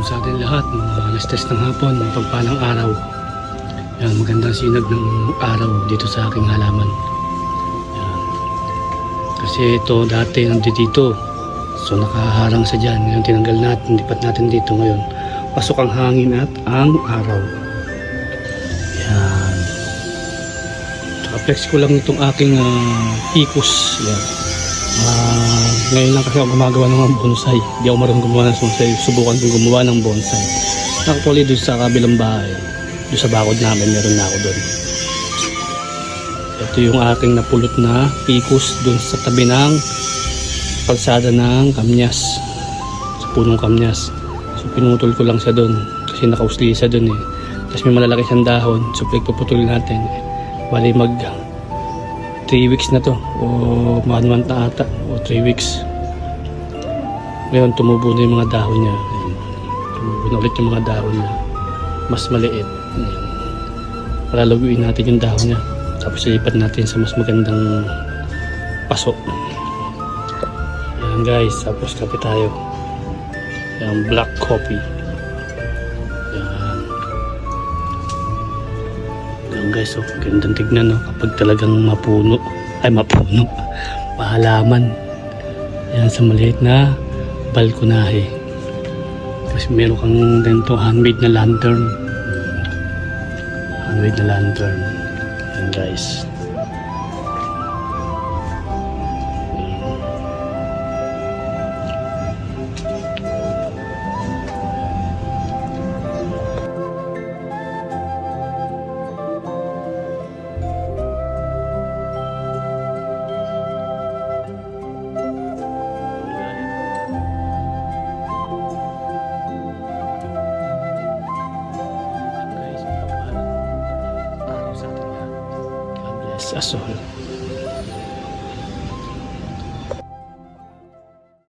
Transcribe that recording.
hapon sa atin lahat, mga alas 3 ng hapon, pagpalang araw. Yan, magandang sinag ng araw dito sa aking halaman. Yan. Kasi ito dati nandito, so nakaharang sa dyan. Ngayon tinanggal natin, lipat natin dito ngayon. Pasok ang hangin at ang araw. Yan. Saka flex ko lang itong aking ficus. Yan. Ngayon lang kasi ako gumagawa ng mga bonsai. Hindi ako marunong gumawa ng bonsai. Subukan kong gumawa ng bonsai. Actually doon sa kabilang bahay, doon sa bakod namin, meron na ako doon. Ito yung aking napulot na ficus doon sa tabi ng kalsada ng kamyas, sa punong kamyas. So pinutol ko lang siya doon kasi nakausli siya doon eh. Tapos may malalaki siyang dahon, so pagpuputulin natin. Bali mag 3 weeks na to o 1 month na ata o 3 weeks. Ngayon tumubo na yung mga dahon niya. Ayan. Tumubo na ulit yung mga dahon niya, mas maliit. Ayan. Palalaguin natin yung dahon niya, tapos ilipat natin sa mas magandang paso. Ayan guys, tapos kape tayo. Ayan, black coffee. Guys, oh, gandang tignan, no? Kapag talagang mahalaman yan sa maliit na balkonahe. Kasi meron kang ganito handmade na lantern, yan guys. As all.